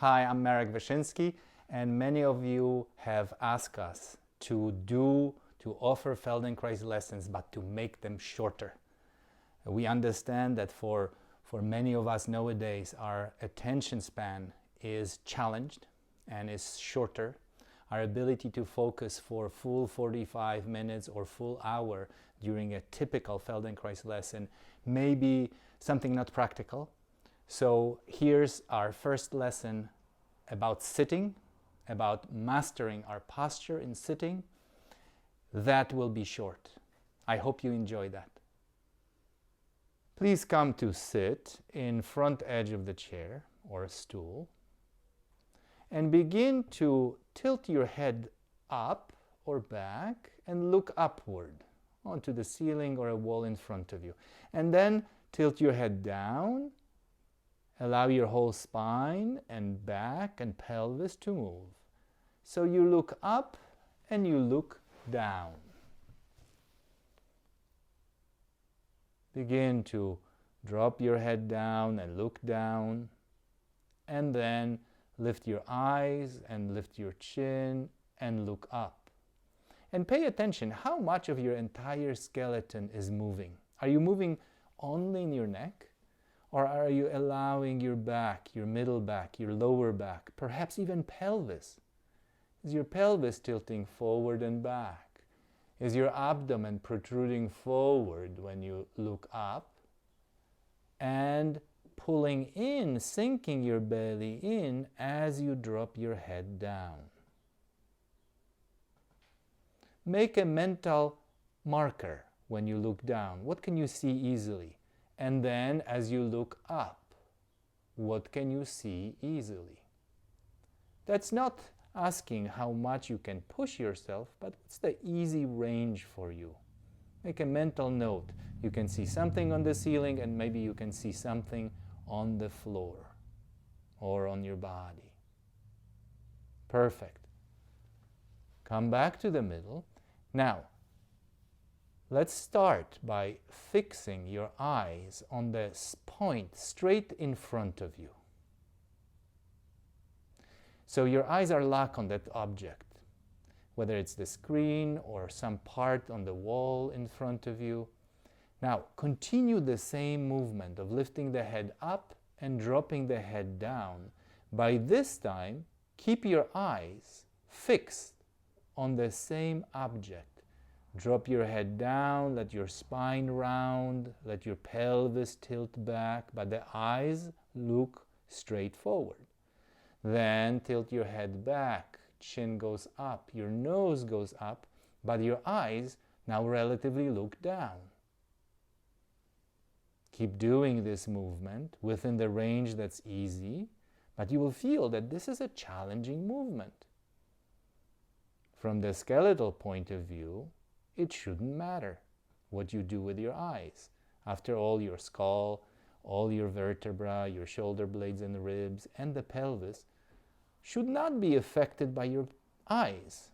Hi, I'm Marek Wyszynski, and many of you have asked us to offer Feldenkrais lessons, but to make them shorter. We understand that for many of us nowadays, our attention span is challenged and is shorter. Our ability to focus for full 45 minutes or full hour during a typical Feldenkrais lesson may be something not practical. So here's our first lesson about sitting, about mastering our posture in sitting. That will be short. I hope you enjoy that. Please come to sit in front edge of the chair or a stool and begin to tilt your head up or back and look upward onto the ceiling or a wall in front of you. And then tilt your head down. Allow your whole spine and back and pelvis to move. So you look up and you look down. Begin to drop your head down and look down, and then lift your eyes and lift your chin and look up. And pay attention how much of your entire skeleton is moving. Are you moving only in your neck? Or are you allowing your back, your middle back, your lower back, perhaps even pelvis? Is your pelvis tilting forward and back? Is your abdomen protruding forward when you look up? And pulling in, sinking your belly in as you drop your head down. Make a mental marker when you look down. What can you see easily? And then as you look up, what can you see easily? That's not asking how much you can push yourself, but what's the easy range for you? Make a mental note. You can see something on the ceiling and maybe you can see something on the floor or on your body. Perfect. Come back to the middle. Now, let's start by fixing your eyes on the point straight in front of you. So your eyes are locked on that object, whether it's the screen or some part on the wall in front of you. Now, continue the same movement of lifting the head up and dropping the head down. By this time, keep your eyes fixed on the same object. Drop your head down, let your spine round, let your pelvis tilt back, but the eyes look straight forward. Then tilt your head back, chin goes up, your nose goes up, but your eyes now relatively look down. Keep doing this movement within the range that's easy, but you will feel that this is a challenging movement. From the skeletal point of view, it shouldn't matter what you do with your eyes. After all, your skull, all your vertebrae, your shoulder blades and ribs, and the pelvis should not be affected by your eyes.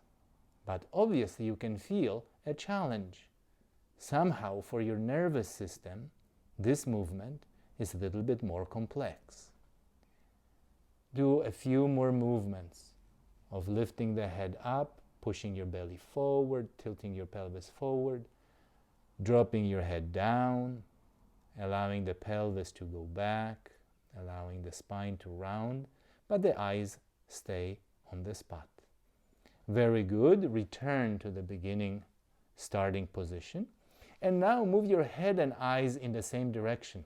But obviously you can feel a challenge. Somehow for your nervous system, this movement is a little bit more complex. Do a few more movements of lifting the head up, pushing your belly forward, tilting your pelvis forward, dropping your head down, allowing the pelvis to go back, allowing the spine to round, but the eyes stay on the spot. Very good. Return to the beginning starting position. And now move your head and eyes in the same direction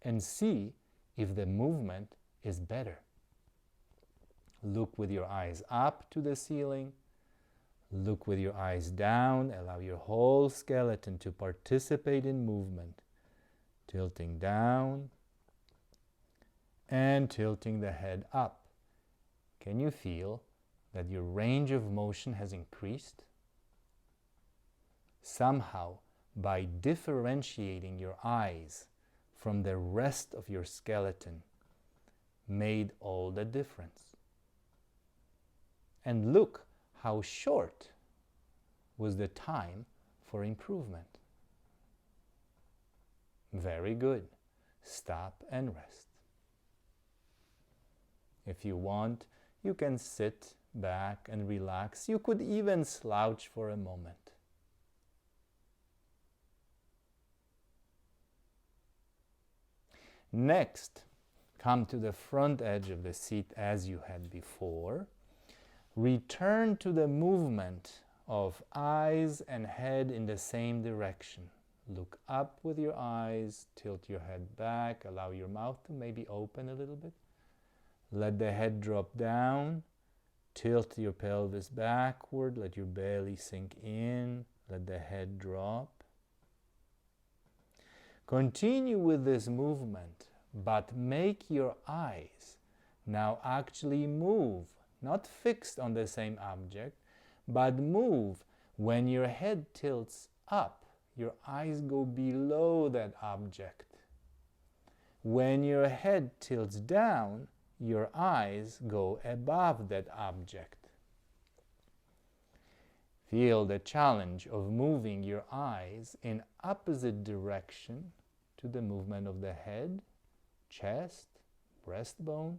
and see if the movement is better. Look with your eyes up to the ceiling. Look with your eyes down. Allow your whole skeleton to participate in movement. Tilting down and tilting the head up. Can you feel that your range of motion has increased? Somehow, by differentiating your eyes from the rest of your skeleton, made all the difference. And look how short was the time for improvement. Very good. Stop and rest. If you want, you can sit back and relax. You could even slouch for a moment. Next, come to the front edge of the seat as you had before. Return to the movement of eyes and head in the same direction. Look up with your eyes, tilt your head back, allow your mouth to maybe open a little bit. Let the head drop down, tilt your pelvis backward, let your belly sink in, let the head drop. Continue with this movement, but make your eyes now actually move, not fixed on the same object, but move. When your head tilts up, your eyes go below that object. When your head tilts down, your eyes go above that object. Feel the challenge of moving your eyes in opposite direction to the movement of the head, chest, breastbone,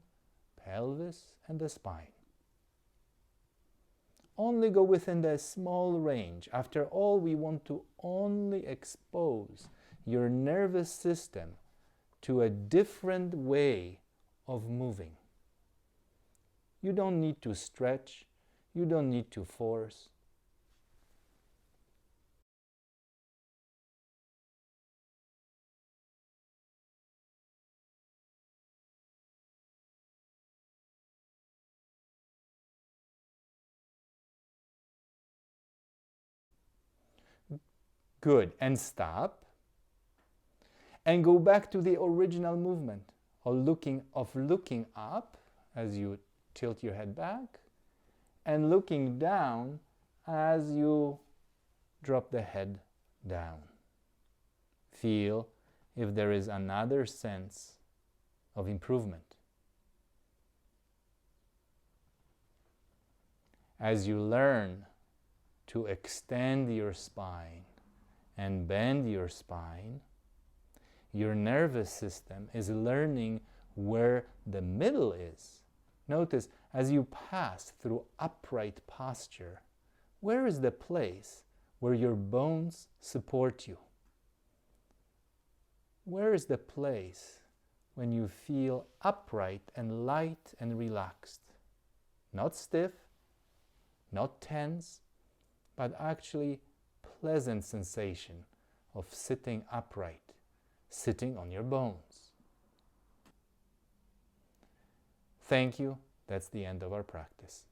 pelvis, and the spine. Only go within the small range. After all, we want to only expose your nervous system to a different way of moving. You don't need to stretch, you don't need to force. Good, and stop. And go back to the original movement of looking up as you tilt your head back, and looking down as you drop the head down. Feel if there is another sense of improvement. As you learn to extend your spine and bend your spine, your nervous system is learning where the middle is. Notice, as you pass through upright posture, where is the place where your bones support you? Where is the place when you feel upright and light and relaxed? Not stiff, not tense, but actually pleasant sensation of sitting upright, sitting on your bones. Thank you. That's the end of our practice.